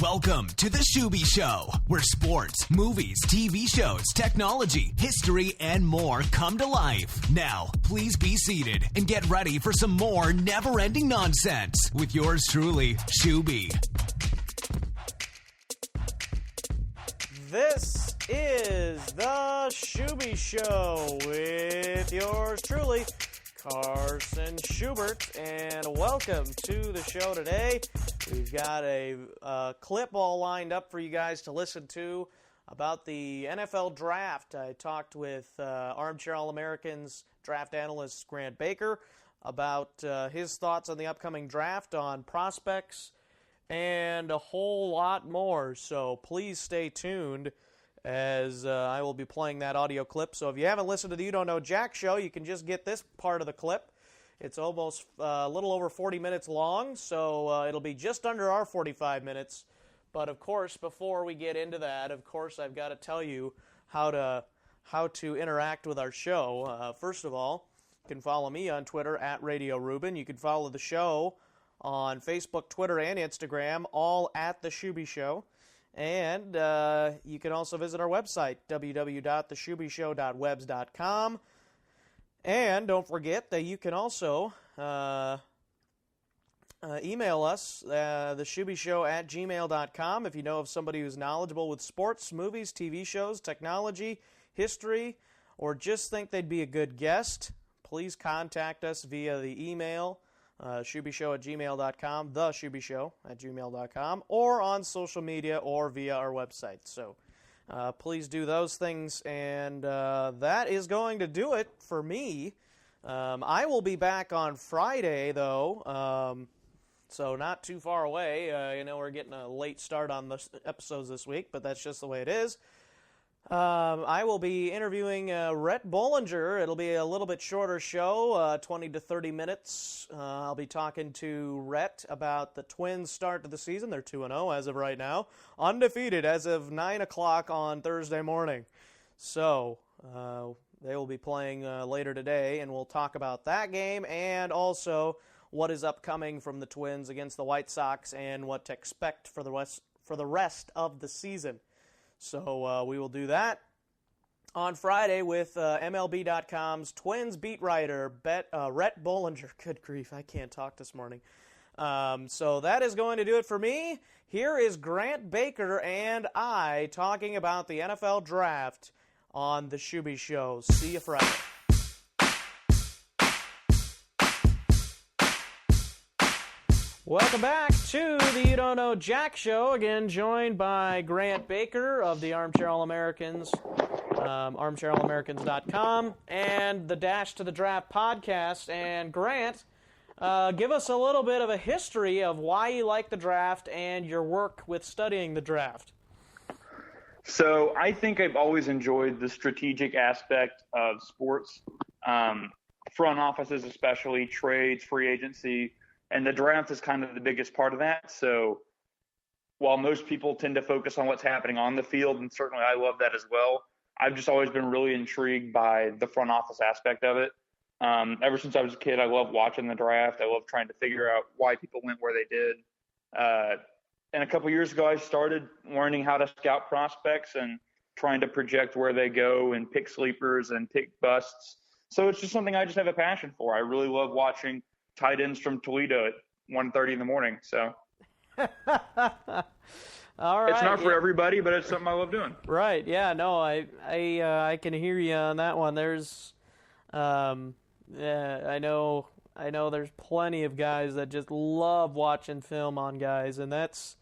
Welcome to the Schuby Show, where sports, movies, TV shows, technology, history, and more come to life. Now, please be seated and get ready for some more never-ending nonsense with yours truly, Schuby. This is the Schuby Show with yours truly, Carson Schubert, and welcome to the show today. We've got a clip all lined up for you guys to listen to about the NFL Draft. I talked with Armchair All-Americans Draft analyst Grant Baker about his thoughts on the upcoming draft, on prospects, and a whole lot more. So please stay tuned as I will be playing that audio clip. So if you haven't listened to the You Don't Know Jack show, you can just get this part of the clip. It's almost a little over 40 minutes long, so it'll be just under our 45 minutes. But of course, before we get into that, of course, I've got to tell you how to interact with our show. First of all, you can follow me on Twitter at Radio Rubin. You can follow the show on Facebook, Twitter, and Instagram, all at The Schuby Show. And you can also visit our website, www.theschubyshow.webs.com. And don't forget that you can also email us, theshubyshow@gmail.com, if you know of somebody who's knowledgeable with sports, movies, TV shows, technology, history, or just think they'd be a good guest. Please contact us via the email, shubyshow@gmail.com, theshubyshow@gmail.com, or on social media or via our website. So please do those things, and that is going to do it for me. I will be back on Friday, though, so not too far away. We're getting a late start on the episodes this week, but that's just the way it is. I will be interviewing Rhett Bollinger. It'll be a little bit shorter show, 20 to 30 minutes. I'll be talking to Rhett about the Twins' start to the season. They're 2-0 as of right now, undefeated as of 9 o'clock on Thursday morning. So they will be playing later today, and we'll talk about that game and also what is upcoming from the Twins against the White Sox and what to expect for the rest of the season. So we will do that on Friday with MLB.com's Twins beat writer, Rhett Bollinger. Good grief, I can't talk this morning. So that is going to do it for me. Here is Grant Baker and I talking about the NFL Draft on The Schuby Show. See you Friday. Welcome back to the You Don't Know Jack show. Again, joined by Grant Baker of the Armchair All-Americans, armchairallameriCans.com, and the Dash to the Draft podcast. And Grant, give us a little bit of a history of why you like the draft and your work with studying the draft. So I think I've always enjoyed the strategic aspect of sports, front offices especially, trades, free agency. And the draft is kind of the biggest part of that. So while most people tend to focus on what's happening on the field, and certainly I love that as well, I've just always been really intrigued by the front office aspect of it. Ever since I was a kid, I loved watching the draft. I loved trying to figure out why people went where they did. And a couple years ago, I started learning how to scout prospects and trying to project where they go and pick sleepers and pick busts. So it's just something I just have a passion for. I really love watching tight ends from Toledo at 1:30 in the morning. So all right. It's not for everybody, but it's something I love doing. Right. Yeah. No. I can hear you on that one. There's, I know. There's plenty of guys that just love watching film on guys, and that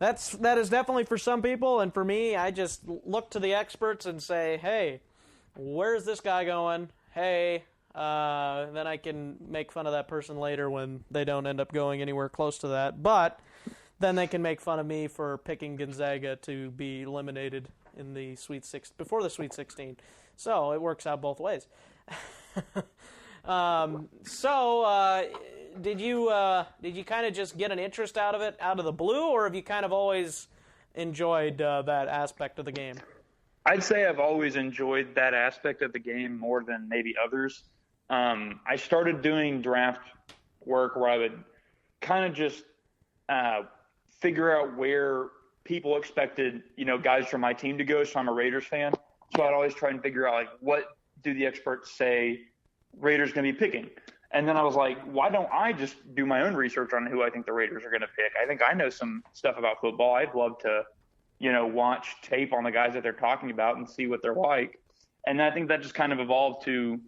is definitely for some people. And for me, I just look to the experts and say, hey, where's this guy going? Hey. Then I can make fun of that person later when they don't end up going anywhere close to that. But then they can make fun of me for picking Gonzaga to be eliminated in the before the Sweet 16. So it works out both ways. Did you kind of just get an interest out of it out of the blue, or have you kind of always enjoyed that aspect of the game? I'd say I've always enjoyed that aspect of the game more than maybe others. I started doing draft work where I would kind of just figure out where people expected, guys from my team to go. So I'm a Raiders fan. So I'd always try and figure out, like, what do the experts say Raiders going to be picking? And then I was like, why don't I just do my own research on who I think the Raiders are going to pick? I think I know some stuff about football. I'd love to, watch tape on the guys that they're talking about and see what they're like. And I think that just kind of evolved to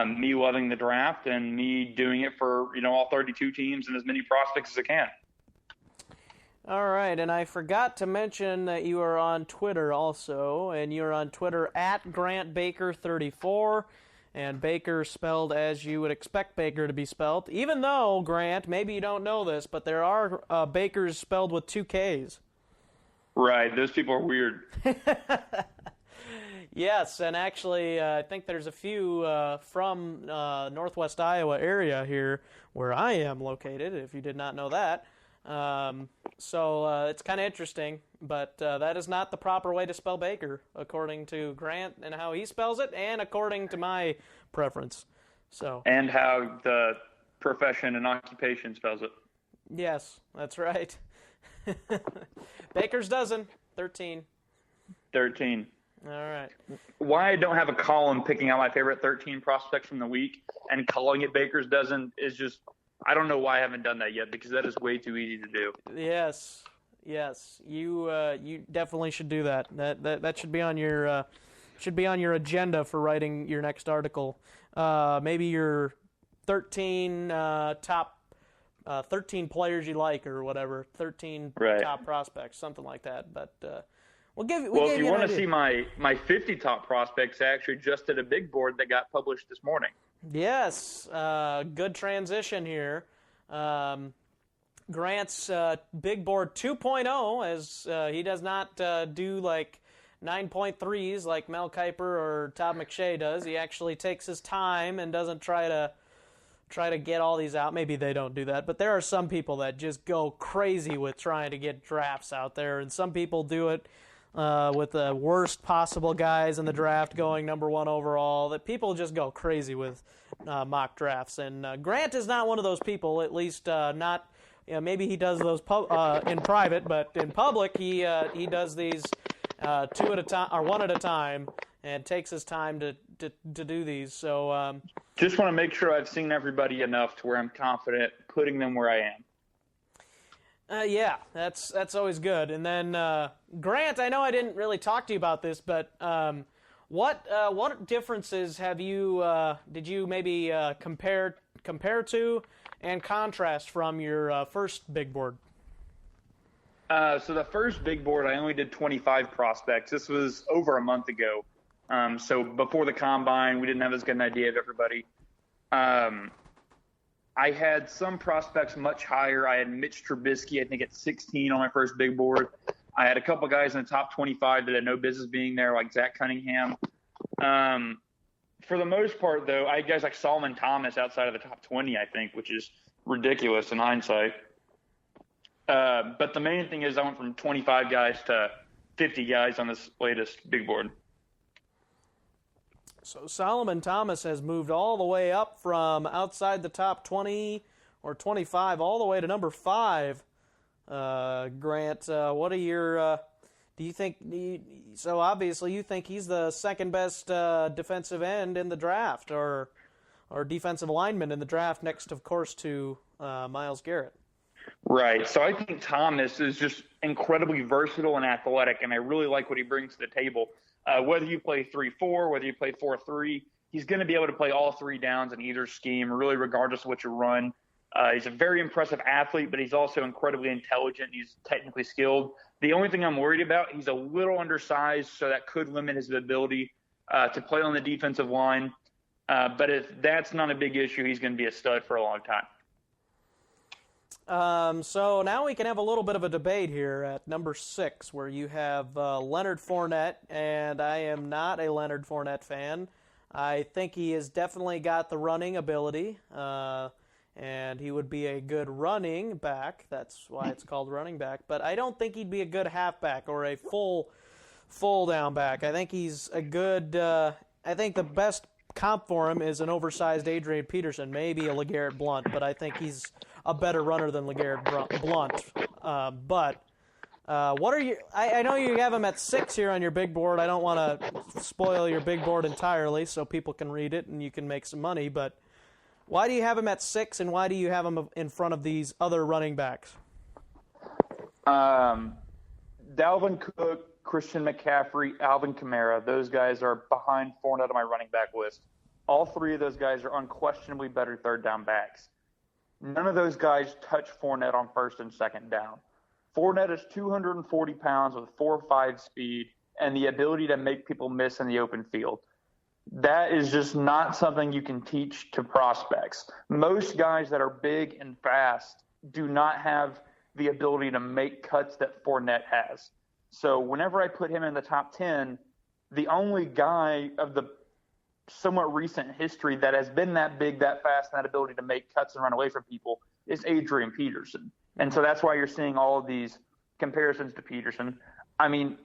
me loving the draft and me doing it for, all 32 teams and as many prospects as I can. All right, and I forgot to mention that you are on Twitter also, and you're on Twitter at GrantBaker34, and Baker spelled as you would expect Baker to be spelled, even though, Grant, maybe you don't know this, but there are Bakers spelled with 2 Ks. Right, those people are weird. Yes, and actually, I think there's a few from Northwest Iowa area here where I am located, if you did not know that. So it's kind of interesting, but that is not the proper way to spell Baker, according to Grant and how he spells it, and according to my preference. So. And how the profession and occupation spells it. Yes, that's right. Baker's dozen, 13. 13. All right. Why I don't have a column picking out my favorite 13 prospects from the week and calling it Baker's dozen is just, I don't know why I haven't done that yet, because that is way too easy to do. Yes. You definitely should do that. That should be on your agenda for writing your next article. Maybe your 13 top 13 players you like, or whatever, 13 top prospects, something like that. But if you want to see my 50 top prospects, I actually just did a big board that got published this morning. Yes, good transition here. Grant's big board 2.0, as he does not do like 9.3s like Mel Kiper or Todd McShay does. He actually takes his time and doesn't try to get all these out. Maybe they don't do that, but there are some people that just go crazy with trying to get drafts out there, and some people do it with the worst possible guys in the draft going number 1 overall, that people just go crazy with mock drafts. And Grant is not one of those people, at least not. Maybe he does those in private, but in public he does these 2 at a time or 1 at a time, and takes his time to do these. So just want to make sure I've seen everybody enough to where I'm confident putting them where I am. Yeah, that's always good. And then Grant, I know I didn't really talk to you about this, but what differences have you did you maybe compare to and contrast from your first big board? So the first big board, I only did 25 prospects. This was over a month ago. So before the combine, we didn't have as good an idea of everybody. I had some prospects much higher. I had Mitch Trubisky, I think, at 16 on my first big board. I had a couple guys in the top 25 that had no business being there, like Zach Cunningham. For the most part, though, I had guys like Solomon Thomas outside of the top 20, I think, which is ridiculous in hindsight. But the main thing is I went from 25 guys to 50 guys on this latest big board. So Solomon Thomas has moved all the way up from outside the top 20 or 25 all the way to number 5. Grant, what are your do you think so obviously you think he's the second best defensive end in the draft, or defensive lineman in the draft, next of course to Myles Garrett? Right. So I think Thomas is just incredibly versatile and athletic, and I really like what he brings to the table. Whether you play 3-4, whether you play 4-3, he's going to be able to play all 3 downs in either scheme, really regardless of what you run. He's a very impressive athlete, but he's also incredibly intelligent. He's technically skilled. The only thing I'm worried about, he's a little undersized, so that could limit his ability to play on the defensive line. But if that's not a big issue, he's going to be a stud for a long time. So now we can have a little bit of a debate here at number 6, where you have Leonard Fournette, and I am not a Leonard Fournette fan. I think he has definitely got the running ability, and he would be a good running back. That's why it's called running back. But I don't think he'd be a good halfback or a full down back. I think he's a good. I think the best comp for him is an oversized Adrian Peterson, maybe a LeGarrette Blount, but I think he's a better runner than LeGarrette Blount. But what are you? I know you have him at 6 here on your big board. I don't want to spoil your big board entirely, so people can read it and you can make some money. But why do you have him at 6, and why do you have him in front of these other running backs? Dalvin Cook, Christian McCaffrey, Alvin Kamara, those guys are behind Fournette on my running back list. All three of those guys are unquestionably better third down backs. None of those guys touch Fournette on first and second down. Fournette is 240 pounds with 4.5 speed and the ability to make people miss in the open field. That is just not something you can teach to prospects. Most guys that are big and fast do not have the ability to make cuts that Fournette has. So whenever I put him in the top 10, the only guy of the somewhat recent history that has been that big, that fast, and that ability to make cuts and run away from people is Adrian Peterson. And so that's why you're seeing all of these comparisons to Peterson. I mean,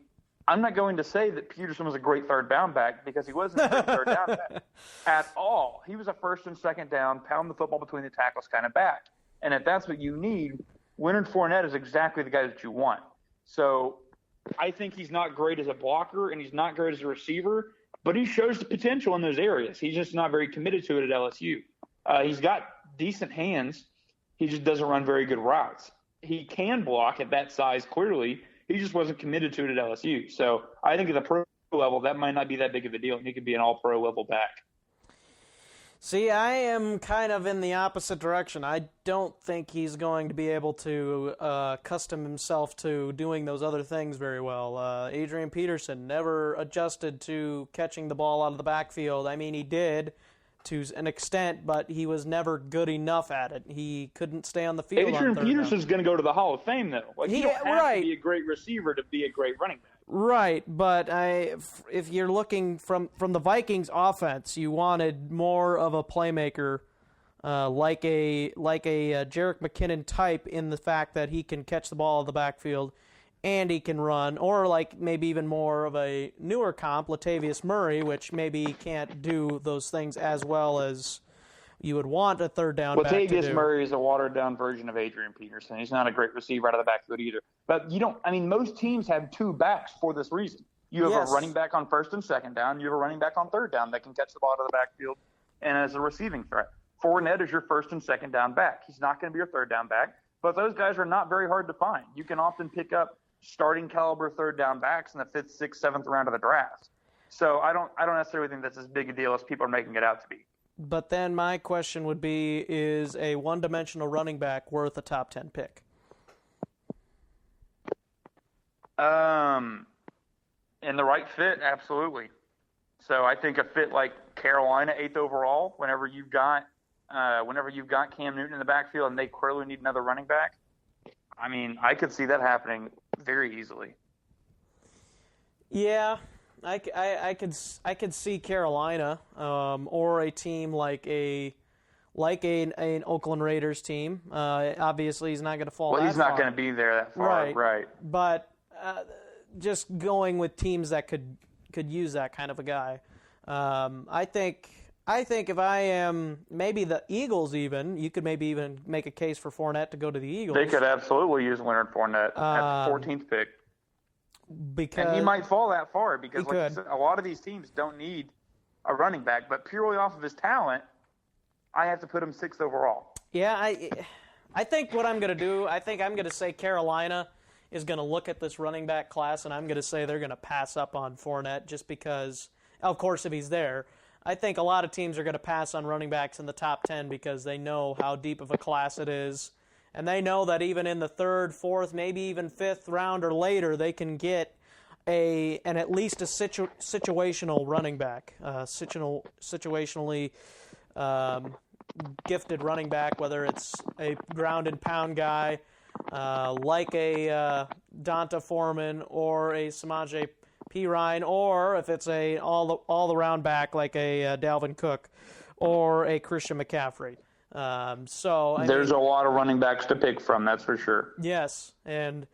I'm not going to say that Peterson was a great third down back because he wasn't a great third down back at all. He was a first and second down, pound the football between the tackles kind of back. And if that's what you need, Leonard Fournette is exactly the guy that you want. So I think he's not great as a blocker and he's not great as a receiver, but he shows the potential in those areas. He's just not very committed to it at LSU. He's got decent hands. He just doesn't run very good routes. He can block at that size, clearly. He just wasn't committed to it at LSU. So I think at the pro level, that might not be that big of a deal. He could be an all-pro level back. See, I am kind of in the opposite direction. I don't think he's going to be able to accustom himself to doing those other things very well. Adrian Peterson never adjusted to catching the ball out of the backfield. I mean, he did to an extent, but he was never good enough at it. He couldn't stay on the field. Adrian Peterson's going to go to the Hall of Fame, though. Like, you don't have to be a great receiver to be a great running back. Right, but if you're looking from the Vikings offense, you wanted more of a playmaker, like a Jerick McKinnon type, in the fact that he can catch the ball in the backfield and he can run, or like maybe even more of a newer comp, Latavius Murray, which maybe can't do those things as well as you would want a third down back to do. Latavius Murray is a watered-down version of Adrian Peterson. He's not a great receiver out of the backfield either. But most teams have two backs for this reason. You have a running back on first and second down. You have a running back on third down that can catch the ball out of the backfield and as a receiving threat. Fournette is your first and second down back. He's not going to be your third down back, but those guys are not very hard to find. You can often pick up starting caliber third down backs in the 5th, 6th, 7th round of the draft. So I don't necessarily think that's as big a deal as people are making it out to be. But then my question would be, is a one-dimensional running back worth a top 10 pick? In the right fit, absolutely. So I think a fit like Carolina, 8th overall, whenever you've got Cam Newton in the backfield and they clearly need another running back, I mean, I could see that happening very easily. Yeah, I could see Carolina, or a team like an Oakland Raiders team. Obviously, he's not going to fall. Well, that he's not far. going to be there that far, right? But just going with teams that could use that kind of a guy. I think if I am maybe the Eagles, even you could maybe even make a case for Fournette to go to the Eagles. They could absolutely use Leonard Fournette at the 14th pick. And he might fall that far because like you said, a lot of these teams don't need a running back, but purely off of his talent, I have to put him 6th overall. Yeah, I think what I'm going to do, I think I'm going to say Carolina is going to look at this running back class, and I'm going to say they're going to pass up on Fournette just because, of course, if he's there. I think a lot of teams are going to pass on running backs in the top 10 because they know how deep of a class it is. And they know that even in the 3rd, 4th, maybe even 5th round or later, they can get at least a situational running back, situationally gifted running back, whether it's a ground and pound guy like a Donta Foreman or a Samaje Perine, or if it's a all-around back like a Dalvin Cook or a Christian McCaffrey. There's a lot of running backs to pick from, that's for sure. Yes, and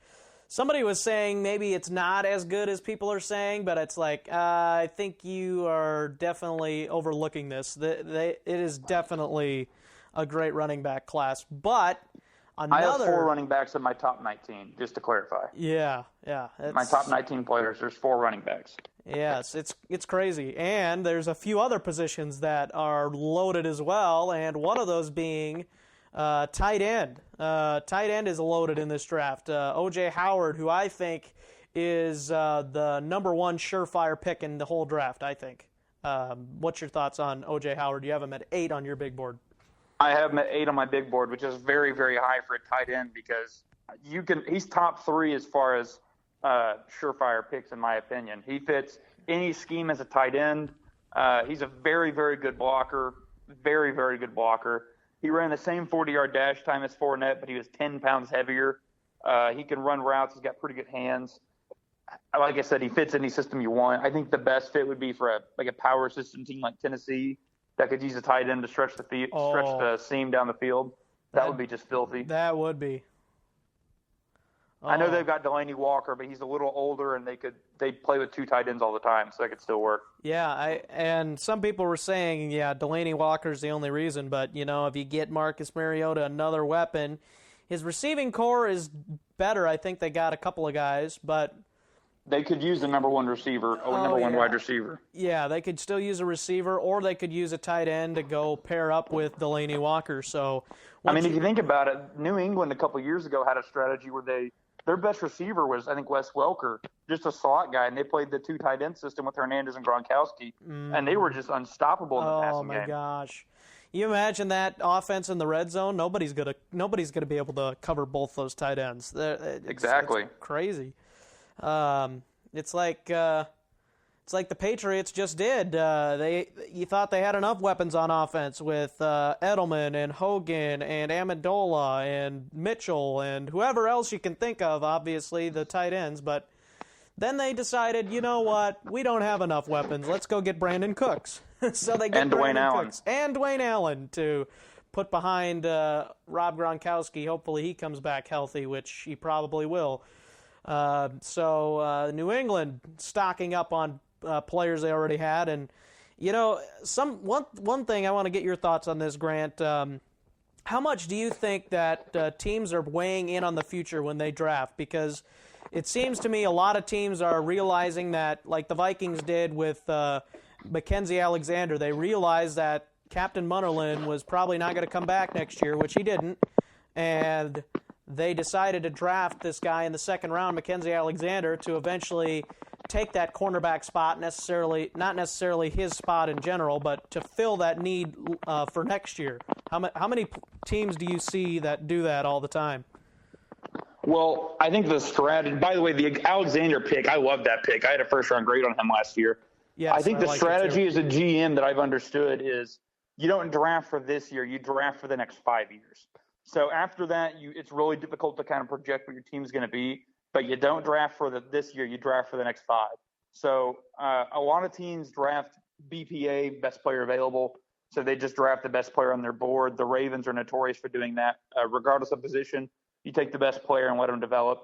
somebody was saying maybe it's not as good as people are saying, but it's like I think you are definitely overlooking this. It is definitely a great running back class, but I have 4 running backs in my top 19, just to clarify. Yeah. My top 19 players, there's 4 running backs. Yes, it's crazy. And there's a few other positions that are loaded as well, and one of those being tight end. Tight end is loaded in this draft. O.J. Howard, who I think is the number 1 surefire pick in the whole draft, I think. What's your thoughts on O.J. Howard? You have him at 8 on your big board. I have him at 8 on my big board, which is very, very high for a tight end because he's top 3 as far as surefire picks, in my opinion. He fits any scheme as a tight end. He's a very, very good blocker, very, very good blocker. He ran the same 40-yard dash time as Fournette, but he was 10 pounds heavier. He can run routes. He's got pretty good hands. Like I said, he fits any system you want. I think the best fit would be for a power system team like Tennessee that could use a tight end to stretch the seam down the field. That would be just filthy. That would be. I know they've got Delaney Walker, but he's a little older, and they play with 2 tight ends all the time, so that could still work. Yeah, and some people were saying, Delaney Walker's the only reason, but if you get Marcus Mariota another weapon, his receiving core is better. I think they got a couple of guys, but they could use the number 1 receiver, number 1 wide receiver. Yeah, they could still use a receiver, or they could use a tight end to go pair up with Delaney Walker. So, if you think about it, New England a couple of years ago had a strategy where their best receiver was, I think, Wes Welker, just a slot guy, and they played the 2 tight end system with Hernandez and Gronkowski, and they were just unstoppable in the passing game. Oh my gosh! You imagine that offense in the red zone? Nobody's gonna be able to cover both those tight ends. Exactly. It's crazy. It's like the Patriots just did. You thought they had enough weapons on offense with Edelman and Hogan and Amendola and Mitchell and whoever else you can think of, obviously, the tight ends. But then they decided, you know what, we don't have enough weapons. Let's go get Brandon Cooks. So they get Brandon Cooks and Dwayne Allen to put behind Rob Gronkowski. Hopefully he comes back healthy, which he probably will. So New England stocking up on players they already had, and one thing I want to get your thoughts on this, Grant. How much do you think that teams are weighing in on the future when they draft? Because it seems to me a lot of teams are realizing that, like the Vikings did with Mackenzie Alexander, they realized that Captain Munnerlyn was probably not going to come back next year, which he didn't, and they decided to draft this guy in the second round, Mackenzie Alexander, to eventually take that cornerback spot, not necessarily his spot in general, but to fill that need for next year. How many teams do you see that do that all the time? Well, I think the strategy, by the way, the Alexander pick, I love that pick. I had a first-round grade on him last year. Yes, I think the strategy as a GM that I've understood is you don't draft for this year, you draft for the next 5 years. So after that, it's really difficult to kind of project what your team's going to be, but you don't draft for this year, you draft for the next 5. So a lot of teams draft BPA, best player available, so they just draft the best player on their board. The Ravens are notorious for doing that. Regardless of position, you take the best player and let them develop.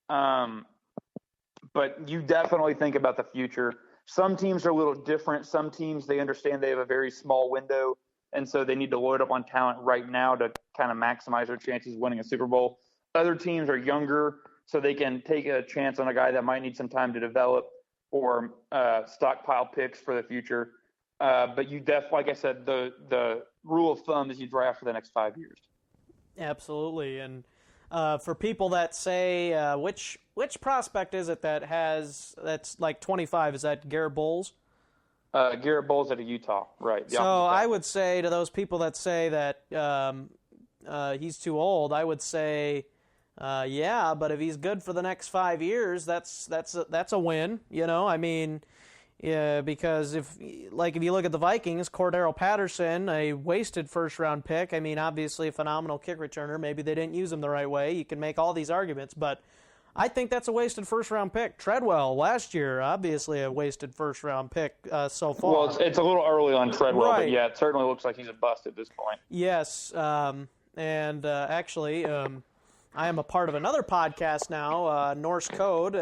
But you definitely think about the future. Some teams are a little different. Some teams, they understand they have a very small window, and so they need to load up on talent right now to kind of maximize their chances of winning a Super Bowl. Other teams are younger, so they can take a chance on a guy that might need some time to develop or stockpile picks for the future. But you like I said, the rule of thumb is you draft for the next 5 years. Absolutely. And for people that say, which prospect is it that's like 25? Is that Garrett Bowles? Garrett Bowles out of Utah, right. So I would say to those people that say that he's too old, I would say, yeah, but if he's good for the next 5 years, that's a win. Because if you look at the Vikings, Cordero Patterson, a wasted first-round pick. Obviously a phenomenal kick returner. Maybe they didn't use him the right way. You can make all these arguments, but I think that's a wasted first-round pick. Treadwell last year, obviously a wasted first-round pick so far. Well, it's a little early on Treadwell, right. But yeah, it certainly looks like he's a bust at this point. Yes, actually, I am a part of another podcast now, Norse Code,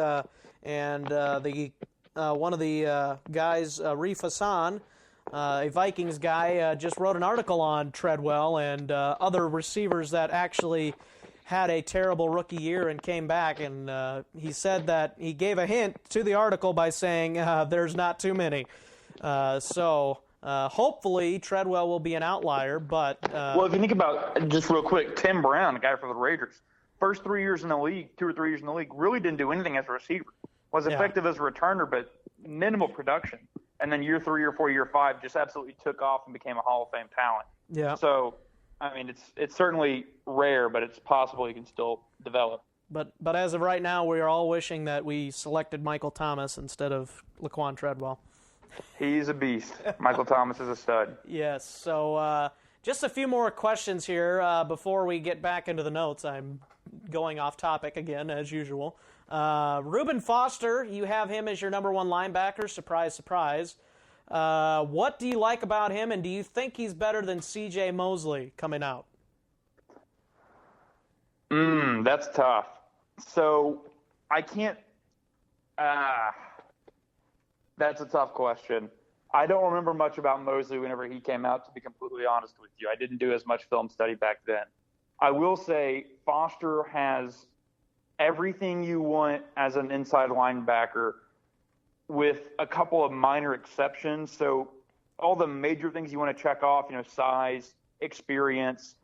and one of the guys, Reef Hassan, a Vikings guy, just wrote an article on Treadwell and other receivers that actually had a terrible rookie year and came back, and he said that he gave a hint to the article by saying there's not too many. So hopefully Treadwell will be an outlier, but... well, if you think about, just real quick, Tim Brown, the guy for the Raiders, first 3 years in the league, 2 or 3 years in the league, really didn't do anything as a receiver. Was effective as a returner, but minimal production. And then year 3 or 4, year 5, just absolutely took off and became a Hall of Fame talent. Yeah. So, I mean, it's certainly rare, but it's possible he can still develop. But as of right now, we are all wishing that we selected Michael Thomas instead of Laquan Treadwell. He's a beast. Michael Thomas is a stud. Yes. So just a few more questions here before we get back into the notes. I'm going off topic again, as usual. Reuben Foster, you have him as your number 1 linebacker. Surprise, surprise. What do you like about him, and do you think he's better than C.J. Mosley coming out? That's tough. So I can't that's a tough question. I don't remember much about Mosley whenever he came out, to be completely honest with you. I didn't do as much film study back then. I will say Foster has everything you want as an inside linebacker with a couple of minor exceptions. So all the major things you want to check off, size, experience,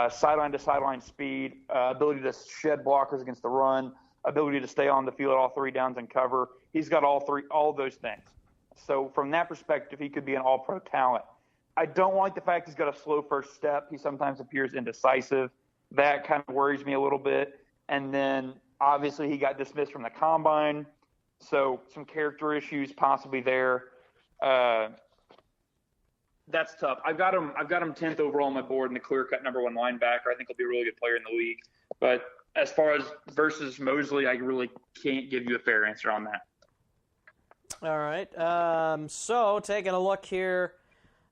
sideline to sideline speed, ability to shed blockers against the run, ability to stay on the field all 3 downs and cover. He's got all those things. So from that perspective, he could be an all-pro talent. I don't like the fact he's got a slow first step. He sometimes appears indecisive. That kind of worries me a little bit. And then obviously he got dismissed from the combine. So some character issues possibly there. That's tough. I've got him 10th overall on my board and the clear-cut number 1 linebacker. I think he'll be a really good player in the league. But as far as versus Mosley, I really can't give you a fair answer on that. All right. So taking a look here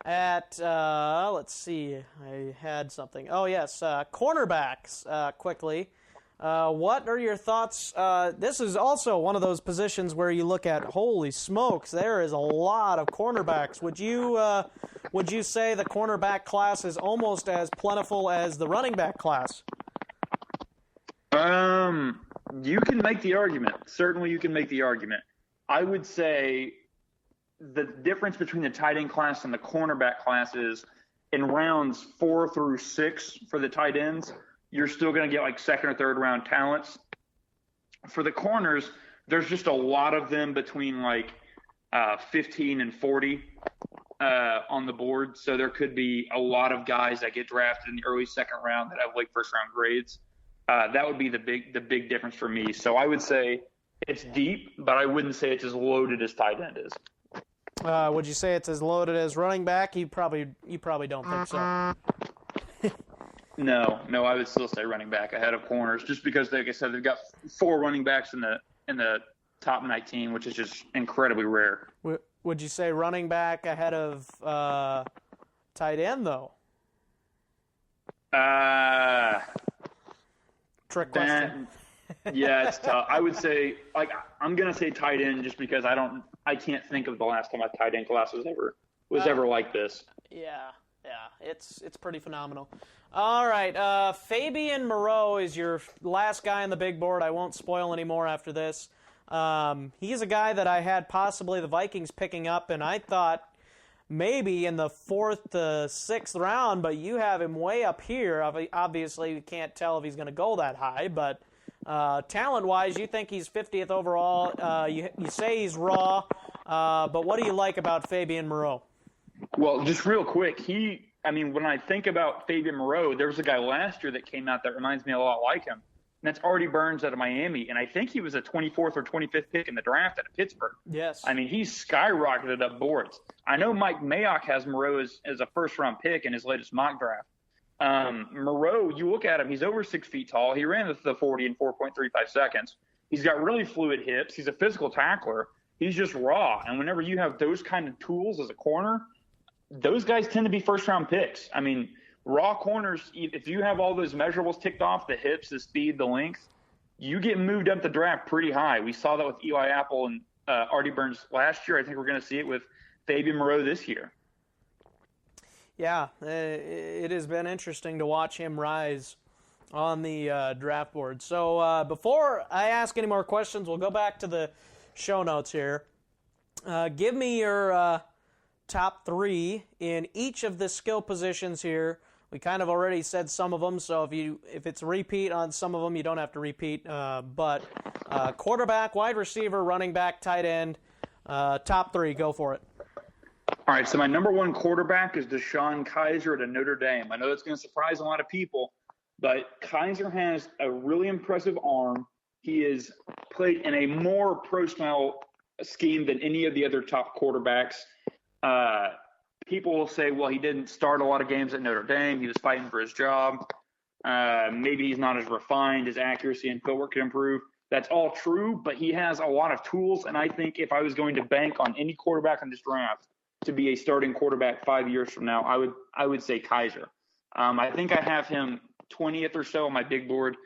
at, let's see, I had something. Oh, yes, cornerbacks quickly. What are your thoughts? This is also one of those positions where you look at, holy smokes, there is a lot of cornerbacks. Would you say the cornerback class is almost as plentiful as the running back class? You can make the argument. Certainly you can make the argument. I would say the difference between the tight end class and the cornerback class is in rounds 4 through 6 for the tight ends, you're still going to get like 2nd or 3rd round talents. For the corners, there's just a lot of them between like 15 and 40 on the board. So there could be a lot of guys that get drafted in the early 2nd round that have late 1st round grades. That would be the big difference for me. So I would say it's deep, but I wouldn't say it's as loaded as tight end is. Would you say it's as loaded as running back? You probably don't think so. No, I would still say running back ahead of corners, just because, like I said, they've got 4 running backs in the top 19, which is just incredibly rare. Would you say running back ahead of tight end, though? Trick question. Yeah, it's tough. I would say, I'm gonna say tight end just because I can't think of the last time a tight end class was ever like this. Yeah, it's pretty phenomenal. All right, Fabian Moreau is your last guy on the big board. I won't spoil any more after this. He's a guy that I had possibly the Vikings picking up, and I thought maybe in the 4th to 6th round, but you have him way up here. Obviously, you can't tell if he's going to go that high, but talent-wise, you think he's 50th overall. You say he's raw, but what do you like about Fabian Moreau? Well, just real quick, when I think about Fabian Moreau, there was a guy last year that came out that reminds me a lot like him, and that's Artie Burns out of Miami, and I think he was a 24th or 25th pick in the draft out of Pittsburgh. Yes. He's skyrocketed up boards. I know Mike Mayock has Moreau as a first-round pick in his latest mock draft. Moreau, you look at him, he's over 6 feet tall. He ran the 40 in 4.35 seconds. He's got really fluid hips. He's a physical tackler. He's just raw. And whenever you have those kind of tools as a corner, those guys tend to be first-round picks. Raw corners, if you have all those measurables ticked off, the hips, the speed, the length, you get moved up the draft pretty high. We saw that with Eli Apple and Artie Burns last year. I think we're going to see it with Fabian Moreau this year. Yeah, it has been interesting to watch him rise on the draft board. So before I ask any more questions, we'll go back to the show notes here. Give me your top 3 in each of the skill positions here. We kind of already said some of them, so if it's a repeat on some of them, you don't have to repeat. But quarterback, wide receiver, running back, tight end, top 3, go for it. All right, so my number 1 quarterback is Deshaun Kaiser at Notre Dame. I know that's going to surprise a lot of people, but Kaiser has a really impressive arm. He is played in a more pro-style scheme than any of the other top quarterbacks. People will say, well, he didn't start a lot of games at Notre Dame. He was fighting for his job. Maybe he's not as refined. His accuracy and footwork can improve. That's all true, but he has a lot of tools, and I think if I was going to bank on any quarterback in this draft to be a starting quarterback 5 years from now, I would say Kaiser. I think I have him 20th or so on my big board.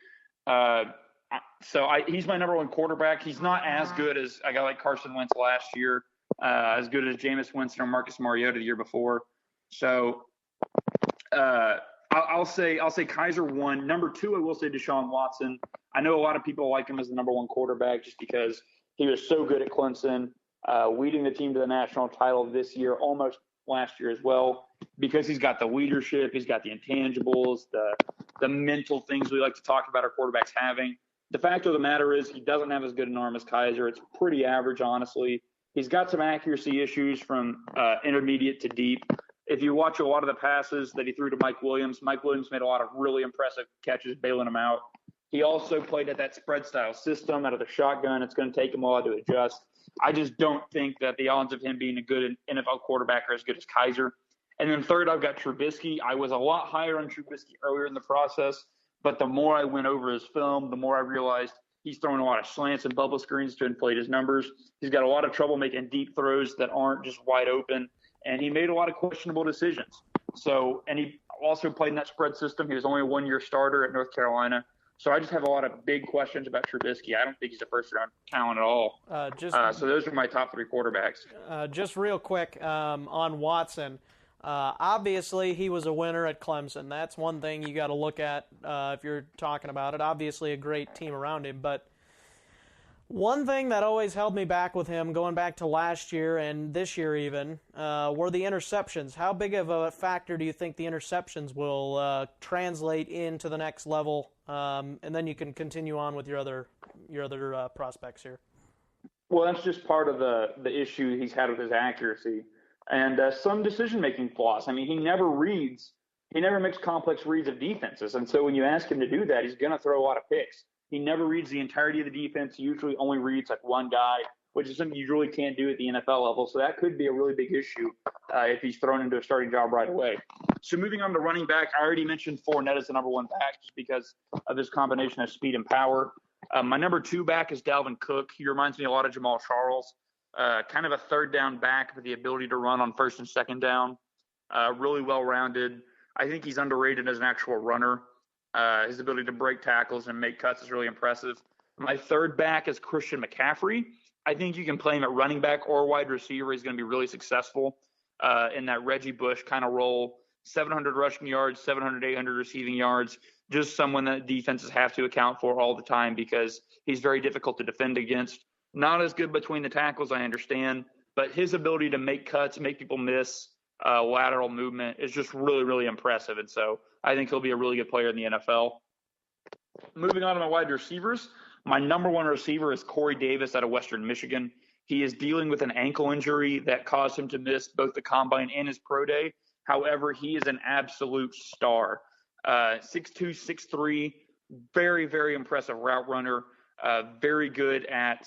He's my number 1 quarterback. He's not as good as a guy like Carson Wentz last year, as good as Jameis Winston or Marcus Mariota the year before. So I'll say Kaiser 1. Number 2, I will say Deshaun Watson. I know a lot of people like him as the number 1 quarterback just because he was so good at Clemson, leading the team to the national title this year, almost last year as well, because he's got the leadership, he's got the intangibles, the mental things we like to talk about our quarterbacks having. The fact of the matter is he doesn't have as good an arm as Kaiser. It's pretty average, honestly. He's got some accuracy issues from intermediate to deep. If you watch a lot of the passes that he threw to Mike Williams made a lot of really impressive catches bailing him out. He also played at that spread style system out of the shotgun. It's going to take him a while to adjust. I just don't think that the odds of him being a good NFL quarterback are as good as Kaiser. And then third, I've got Trubisky. I was a lot higher on Trubisky earlier in the process, but the more I went over his film, the more I realized he's throwing a lot of slants and bubble screens to inflate his numbers. He's got a lot of trouble making deep throws that aren't just wide open, and he made a lot of questionable decisions. And he also played in that spread system. He was only a 1-year starter at North Carolina. So I just have a lot of big questions about Trubisky. I don't think he's a first-round talent at all. So those are my top 3 quarterbacks. Just real quick on Watson. Obviously, he was a winner at Clemson. That's one thing you got to look at if you're talking about it. Obviously, a great team around him. But one thing that always held me back with him, going back to last year and this year even, were the interceptions. How big of a factor do you think the interceptions will translate into the next level? And then you can continue on with your other prospects here. Well, that's just part of the issue he's had with his accuracy and some decision-making flaws. I mean, he never makes complex reads of defenses. And so when you ask him to do that, he's going to throw a lot of picks. He never reads the entirety of the defense. He usually only reads like one guy, which is something you really can't do at the NFL level. So that could be a really big issue if he's thrown into a starting job right away. So moving on to running back, I already mentioned Fournette as the number 1 back just because of his combination of speed and power. My number 2 back is Dalvin Cook. He reminds me a lot of Jamal Charles, kind of a third down back with the ability to run on first and second down, really well-rounded. I think he's underrated as an actual runner. His ability to break tackles and make cuts is really impressive. My third back is Christian McCaffrey. I think you can play him at running back or wide receiver. He's going to be really successful in that Reggie Bush kind of role. 700 rushing yards, 700, 800 receiving yards. Just someone that defenses have to account for all the time because he's very difficult to defend against. Not as good between the tackles, I understand, but his ability to make cuts, make people miss, lateral movement is just really, really impressive. And so I think he'll be a really good player in the NFL. Moving on to my wide receivers, my number 1 receiver is Corey Davis out of Western Michigan. He is dealing with an ankle injury that caused him to miss both the combine and his pro day. However, he is an absolute star. 6'2", 6'3", very, very impressive route runner, very good at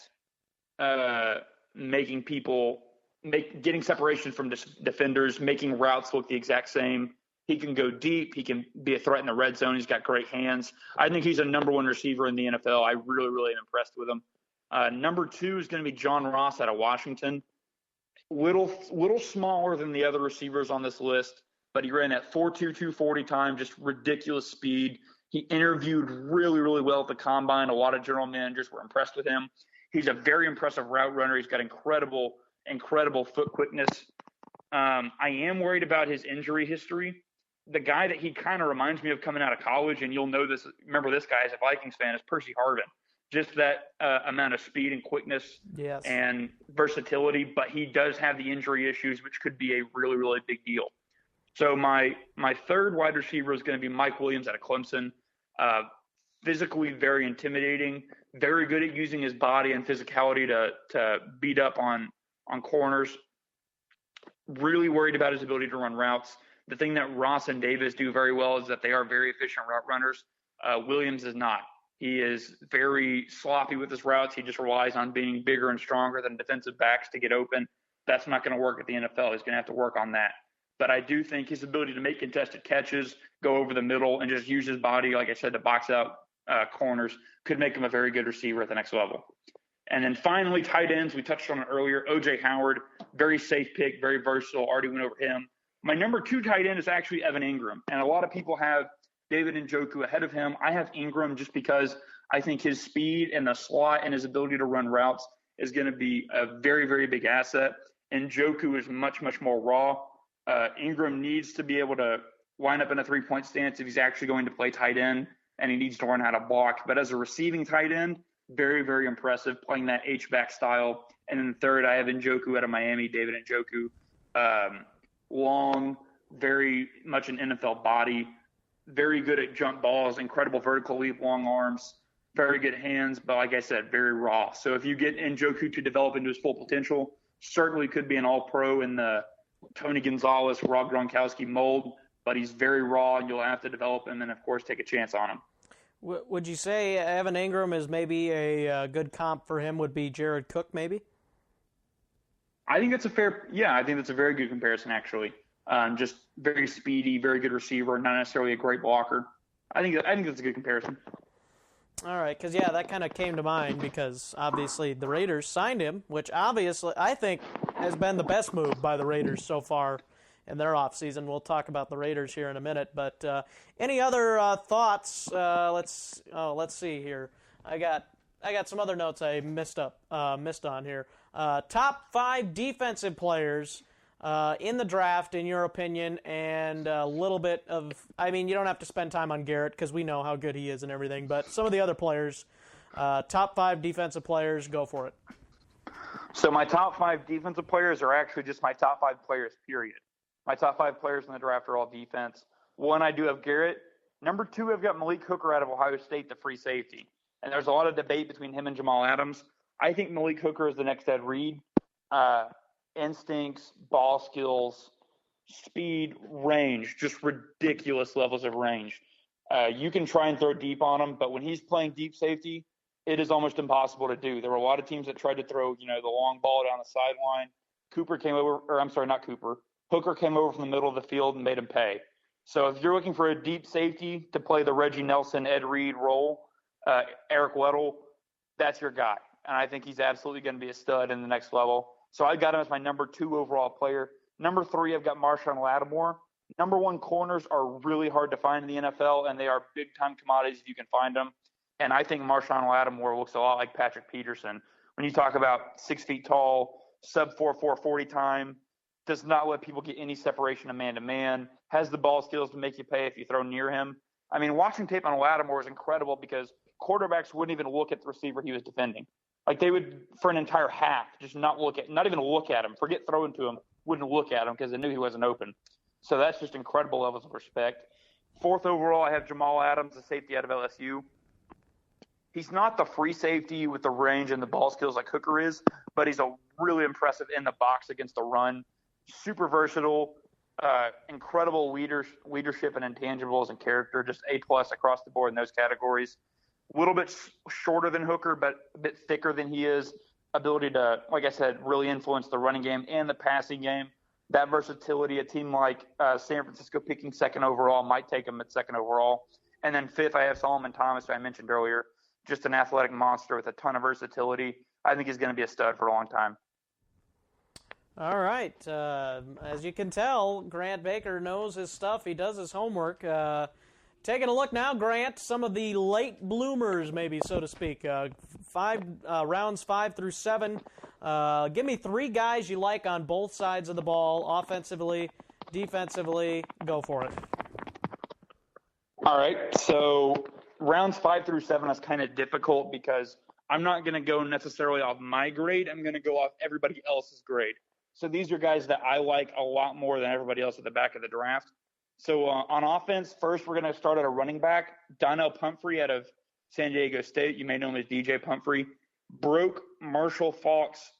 getting separation from defenders, making routes look the exact same. He can go deep. He can be a threat in the red zone. He's got great hands. I think he's a number 1 receiver in the NFL. I really, really am impressed with him. Number 2 is going to be John Ross out of Washington. Little smaller than the other receivers on this list, but he ran at 4.2, 240 time, just ridiculous speed. He interviewed really, really well at the combine. A lot of general managers were impressed with him. He's a very impressive route runner. He's got incredible foot quickness. I am worried about his injury history. the guy that he kind of reminds me of coming out of college, and you'll know this, remember this guy as a Vikings fan, is Percy Harvin. Just that amount of speed and quickness and versatility, but he does have the injury issues, which could be a really, really big deal. So my third wide receiver is going to be Mike Williams out of Clemson. Physically very intimidating, very good at using his body and physicality to beat up on corners. Really worried about his ability to run routes. The thing that Ross and Davis do very well is that they are very efficient route runners. Williams is not. He is very sloppy with his routes. He just relies on being bigger and stronger than defensive backs to get open. That's not going to work at the NFL. He's going to have to work on that. But I do think his ability to make contested catches, go over the middle, and just use his body, like I said, to box out corners could make him a very good receiver at the next level. And then finally, tight ends. We touched on it earlier. O.J. Howard, very safe pick, very versatile. Already went over him. My number 2 tight end is actually Evan Ingram. And a lot of people have David Njoku ahead of him. I have Ingram just because I think his speed and the slot and his ability to run routes is going to be a very, very big asset. Njoku is much, much more raw. Ingram needs to be able to line up in a three-point stance if he's actually going to play tight end, and he needs to learn how to block. But as a receiving tight end, very, very impressive, playing that H-back style. And then third, I have Njoku out of Miami, David Njoku. Long, very much an NFL body, very good at jump balls, incredible vertical leap, long arms, very good hands, but like I said, very raw. So if you get Njoku to develop into his full potential, certainly could be an all-pro in the Tony Gonzalez, Rob Gronkowski mold, but he's very raw, and you'll have to develop him and, of course, take a chance on him. Would you say Evan Ingram is maybe a good comp for him would be Jared Cook maybe? I think that's I think that's a very good comparison, actually. Just very speedy, very good receiver, not necessarily a great blocker. I think that's a good comparison. All right, because, that kind of came to mind because, obviously, the Raiders signed him, which obviously I think has been the best move by the Raiders so far in their offseason. We'll talk about the Raiders here in a minute. But any other thoughts? Let's see here. I got some other notes I missed on here. Top 5 defensive players in the draft, in your opinion, and a little bit of, you don't have to spend time on Garrett because we know how good he is and everything, but some of the other players, top 5 defensive players, go for it. So my top 5 defensive players are actually just my top 5 players, period. My top 5 players in the draft are all defense. 1, I do have Garrett. Number 2, I've got Malik Hooker out of Ohio State, the free safety. And there's a lot of debate between him and Jamal Adams. I think Malik Hooker is the next Ed Reed. Instincts, ball skills, speed, range, just ridiculous levels of range. You can try and throw deep on him, but when he's playing deep safety, it is almost impossible to do. There were a lot of teams that tried to throw, the long ball down the sideline. Hooker came over from the middle of the field and made him pay. So if you're looking for a deep safety to play the Reggie Nelson, Ed Reed role, Eric Weddle, that's your guy. And I think he's absolutely going to be a stud in the next level. So I got him as my number 2 overall player. Number 3, I've got Marshawn Lattimore. Number 1 corners are really hard to find in the NFL, and they are big-time commodities if you can find them. And I think Marshawn Lattimore looks a lot like Patrick Peterson. When you talk about 6 feet tall, sub-4.4 40 time, does not let people get any separation of man-to-man, has the ball skills to make you pay if you throw near him. Watching tape on Lattimore is incredible because quarterbacks wouldn't even look at the receiver he was defending. Like they would, for an entire half, just not even look at him. Forget throwing to him, wouldn't look at him because they knew he wasn't open. So that's just incredible levels of respect. 4th overall, I have Jamal Adams, the safety out of LSU. He's not the free safety with the range and the ball skills like Hooker is, but he's a really impressive in the box against the run. Super versatile, incredible leadership and intangibles and character, just A+ across the board in those categories. A little bit shorter than Hooker, but a bit thicker than he is. Ability to, like I said, really influence the running game and the passing game. That versatility, a team like San Francisco picking 2nd overall might take him at 2nd overall. And then 5th, I have Solomon Thomas, who I mentioned earlier. Just an athletic monster with a ton of versatility. I think he's going to be a stud for a long time. All right. As you can tell, Grant Baker knows his stuff. He does his homework. Taking a look now, Grant, some of the late bloomers, maybe, so to speak. Rounds 5 through 7. Give me 3 guys you like on both sides of the ball, offensively, defensively. Go for it. All right. So rounds 5 through 7 is kind of difficult because I'm not going to go necessarily off my grade. I'm going to go off everybody else's grade. So these are guys that I like a lot more than everybody else at the back of the draft. So on offense, first we're going to start at a running back. Donnell Pumphrey out of San Diego State. You may know him as DJ Pumphrey. Broke Marshall Faulk's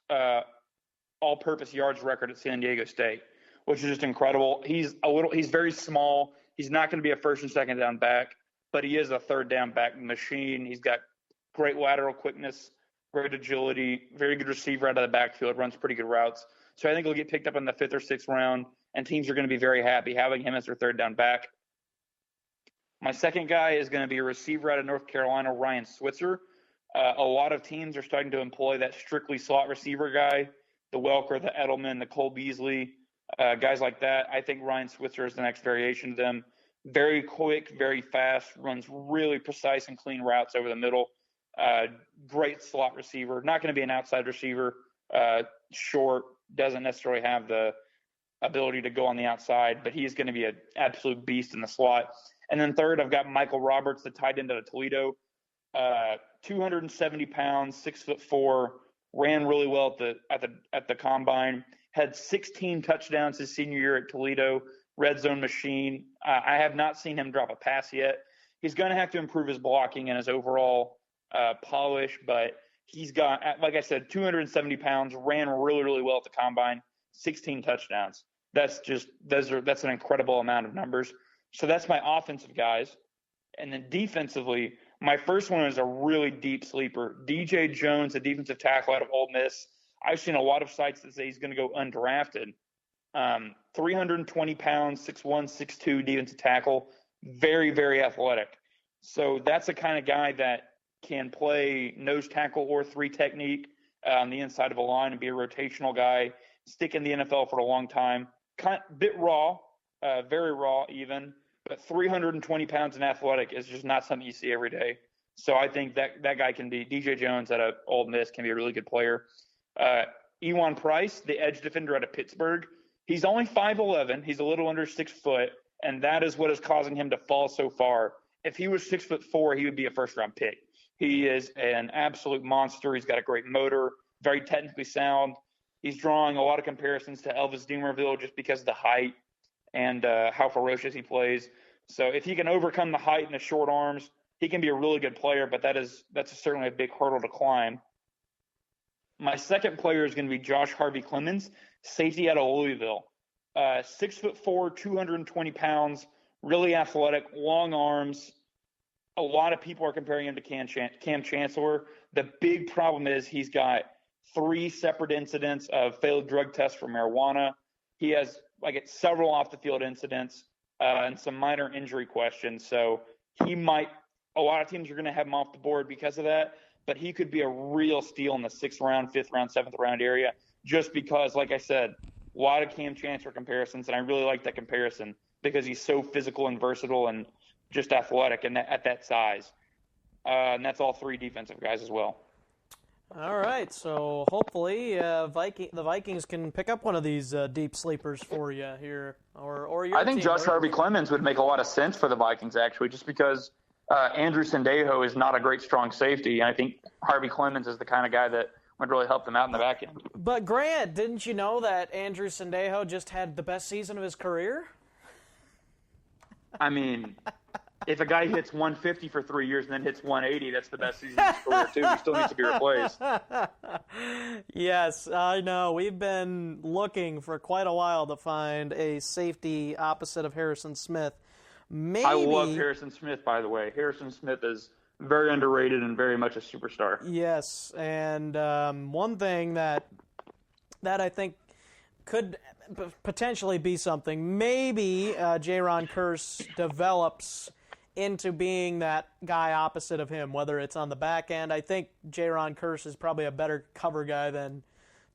all-purpose yards record at San Diego State, which is just incredible. He's very small. He's not going to be a first and second down back, but he is a third down back machine. He's got great lateral quickness, great agility, very good receiver out of the backfield, runs pretty good routes. So I think he'll get picked up in the 5th or 6th round, and teams are going to be very happy having him as their third down back. My second guy is going to be a receiver out of North Carolina, Ryan Switzer. A lot of teams are starting to employ that strictly slot receiver guy, the Welker, the Edelman, the Cole Beasley, guys like that. I think Ryan Switzer is the next variation of them. Very quick, very fast, runs really precise and clean routes over the middle. Great slot receiver. Not going to be an outside receiver. Short, doesn't necessarily have the ability to go on the outside, but he's going to be an absolute beast in the slot. And then third, I've got Michael Roberts, the tight end out of Toledo. 270 pounds, 6'4", ran really well at the combine. Had 16 touchdowns his senior year at Toledo. Red zone machine. I have not seen him drop a pass yet. He's going to have to improve his blocking and his overall polish, but he's got, like I said, 270 pounds, ran really, really well at the combine, 16 touchdowns. That's an incredible amount of numbers. So that's my offensive guys. And then defensively, my first one is a really deep sleeper. DJ Jones, a defensive tackle out of Ole Miss. I've seen a lot of sites that say he's going to go undrafted. 320 pounds, 6'1", 6'2", defensive tackle. Very, very athletic. So that's the kind of guy that can play nose tackle or 3 technique on the inside of a line and be a rotational guy, stick in the NFL for a long time. Bit raw, very raw even, but 320 pounds and athletic is just not something you see every day. So I think that guy can be, DJ Jones at Ole Miss can be a really good player. Ewan Price, the edge defender out of Pittsburgh, he's only 5'11". He's a little under 6 foot, and that is what is causing him to fall so far. If he was 6'4", he would be a first-round pick. He is an absolute monster. He's got a great motor, very technically sound. He's drawing a lot of comparisons to Elvis Dumervil just because of the height and how ferocious he plays. So if he can overcome the height and the short arms, he can be a really good player, but that's certainly a big hurdle to climb. My second player is going to be Josh Harvey Clemens, safety out of Louisville. 6'4", 220 pounds, really athletic, long arms. A lot of people are comparing him to Cam Chancellor. The big problem is he's got 3 separate incidents of failed drug tests for marijuana. He has several off-the-field incidents and some minor injury questions. So a lot of teams are going to have him off the board because of that, but he could be a real steal in the 6th round, 5th round, 7th round area just because, like I said, a lot of Cam Chancellor comparisons, and I really like that comparison because he's so physical and versatile and just athletic and at that size. And that's all 3 defensive guys as well. All right, so hopefully the Vikings can pick up one of these deep sleepers for you here, or your I think team, Josh Harvey Clemens would make a lot of sense for the Vikings, actually, just because Andrew Sendejo is not a great strong safety, and I think Harvey Clemens is the kind of guy that would really help them out in the back end. But Grant, didn't you know that Andrew Sendejo just had the best season of his career? I mean, if a guy hits 150 for 3 years and then hits 180, that's the best season of his career, too. He still needs to be replaced. Yes, I know. We've been looking for quite a while to find a safety opposite of Harrison Smith. Maybe, I love Harrison Smith, by the way. Harrison Smith is very underrated and very much a superstar. Yes, and one thing that I think could potentially be something, maybe Jaron Kearse develops into being that guy opposite of him, whether it's on the back end. I think Jaron Kearse is probably a better cover guy than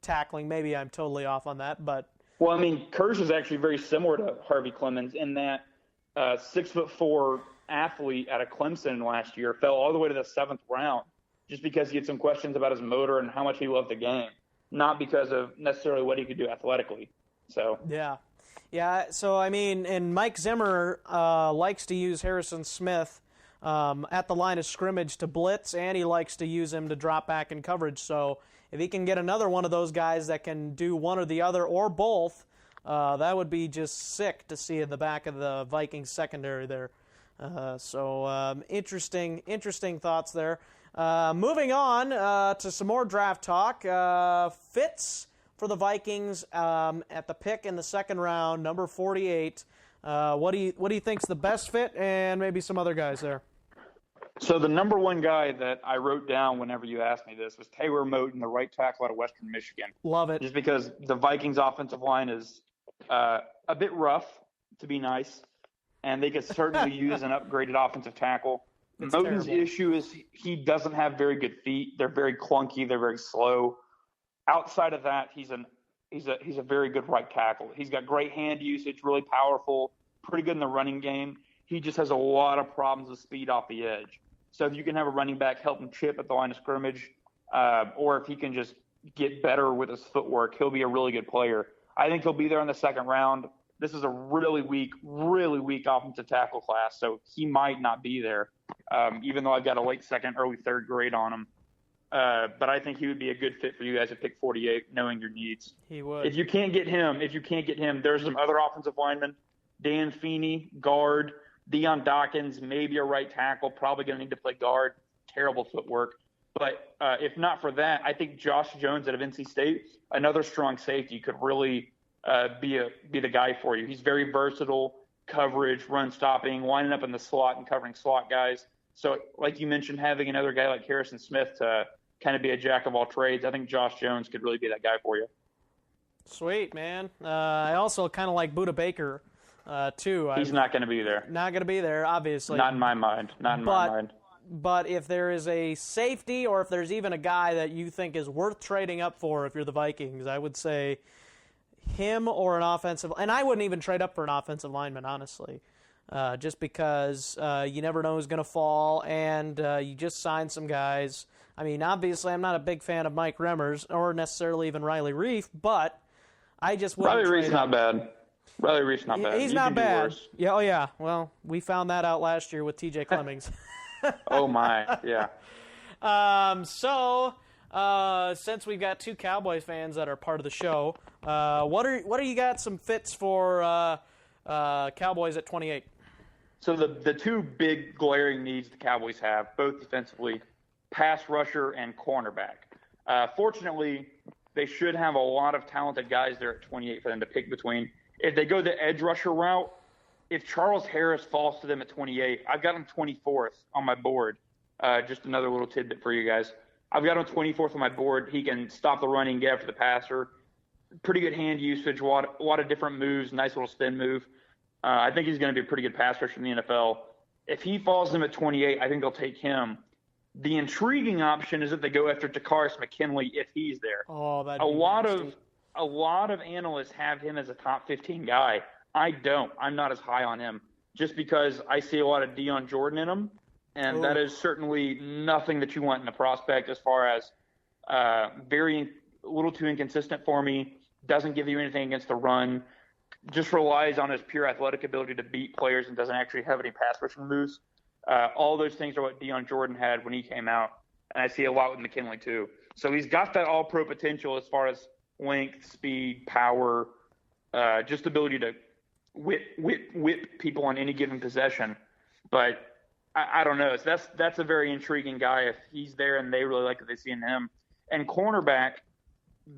tackling. Maybe I'm totally off on that, but... Well, I mean, Kearse is actually very similar to Harvey Clemens in that 6'4" athlete out of Clemson last year fell all the way to the 7th round just because he had some questions about his motor and how much he loved the game, not because of necessarily what he could do athletically. So yeah. Yeah, so I mean, and Mike Zimmer likes to use Harrison Smith at the line of scrimmage to blitz, and he likes to use him to drop back in coverage. So if he can get another one of those guys that can do one or the other or both, that would be just sick to see in the back of the Vikings secondary there. Interesting thoughts there. Moving on to some more draft talk. Fitz for the Vikings at the pick in the second round, number 48. What do you think's the best fit, and maybe some other guys there? So the number one guy that I wrote down whenever you asked me this was Taylor Moton, the right tackle out of Western Michigan. Love it. Just because the Vikings offensive line is a bit rough, to be nice, and they could certainly use an upgraded offensive tackle. Moton's issue is he doesn't have very good feet. They're very clunky. They're very slow. Outside of that, he's a very good right tackle. He's got great hand usage, really powerful, pretty good in the running game. He just has a lot of problems with speed off the edge. So if you can have a running back help him chip at the line of scrimmage, or if he can just get better with his footwork, he'll be a really good player. I think he'll be there in the second round. This is a really weak offensive tackle class, so he might not be there, even though I've got a late second, early third grade on him. But I think he would be a good fit for you guys at pick 48, knowing your needs. He would. If you can't get him, there's some other offensive linemen. Dan Feeney, guard. Dion Dawkins, maybe a right tackle, probably going to need to play guard. Terrible footwork. But if not for that, I think Josh Jones out of NC State, another strong safety, could really be the guy for you. He's very versatile, coverage, run stopping, lining up in the slot and covering slot guys. So like you mentioned, having another guy like Harrison Smith to kind of be a jack of all trades, I think Josh Jones could really be that guy for you. Sweet, man. I also kind of like Budda Baker, too. He's not going to be there. Not going to be there, obviously. Not in my mind. But if there is a safety, or if there's even a guy that you think is worth trading up for if you're the Vikings, I would say him or an offensive. And I wouldn't even trade up for an offensive lineman, honestly, just because you never know who's going to fall, and you just signed some guys. I mean, obviously, I'm not a big fan of Mike Remmers or necessarily even Riley Reif, but I just wouldn't. Riley Reif's not bad. Riley Reif's not bad. He's not bad. Yeah, oh yeah. Well, we found that out last year with T.J. Clemmings. Oh my, yeah. Since we've got two Cowboys fans that are part of the show, what are you got some fits for Cowboys at 28? So the two big glaring needs the Cowboys have, both defensively, pass rusher and cornerback. Fortunately, they should have a lot of talented guys there at 28 for them to pick between. If they go the edge rusher route, if Charles Harris falls to them at 28, I've got him 24th on my board. Just another little tidbit for you guys. I've got him 24th on my board. He can stop the running, get after the passer. Pretty good hand usage, a lot of different moves, nice little spin move. I think he's going to be a pretty good pass rusher in the NFL. If he falls to them at 28, I think they'll take him. The intriguing option is that they go after Takaris McKinley if he's there. Oh, that'd be interesting. A lot of analysts have him as a top 15 guy. I don't. I'm not as high on him just because I see a lot of Deion Jordan in him, and that is certainly nothing that you want in a prospect as far as a little too inconsistent for me, doesn't give you anything against the run, just relies on his pure athletic ability to beat players and doesn't actually have any pass rushing moves. All those things are what Deion Jordan had when he came out, and I see a lot with McKinley too. So he's got that all-pro potential as far as length, speed, power, just ability to whip people on any given possession. But I don't know. So that's a very intriguing guy if he's there and they really like what they see in him. And cornerback,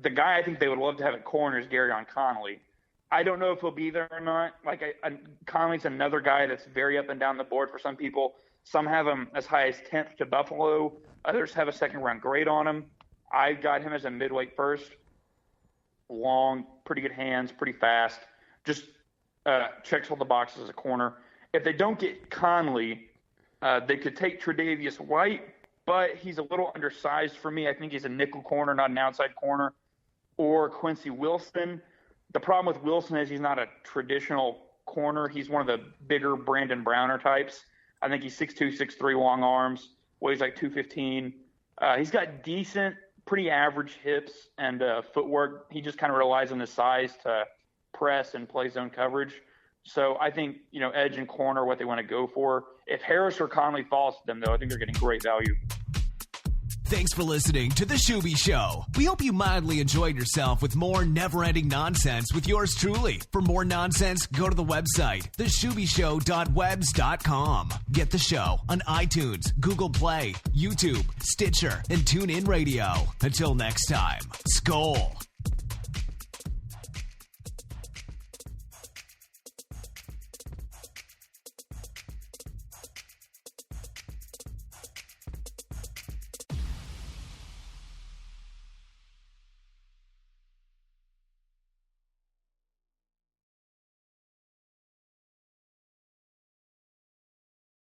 the guy I think they would love to have at corner is Garyon Connolly. I don't know if he'll be there or not. Connolly's another guy that's very up and down the board for some people. Some have him as high as 10th to Buffalo. Others have a second-round grade on him. I got him as a midweight first. Long, pretty good hands, pretty fast. Just checks all the boxes as a corner. If they don't get Conley, they could take Tre'Davious White, but he's a little undersized for me. I think he's a nickel corner, not an outside corner. Or Quincy Wilson. The problem with Wilson is he's not a traditional corner. He's one of the bigger Brandon Browner types. I think he's 6'2", 6'3", long arms, weighs like 215. He's got decent, pretty average hips and footwork. He just kind of relies on his size to press and play zone coverage. So I think, edge and corner, what they want to go for. If Harris or Conley falls to them, though, I think they're getting great value. Thanks for listening to The Schuby Show. We hope you mildly enjoyed yourself with more never-ending nonsense with yours truly. For more nonsense, go to the website, theschubyshow.webs.com. Get the show on iTunes, Google Play, YouTube, Stitcher, and TuneIn Radio. Until next time, Skol.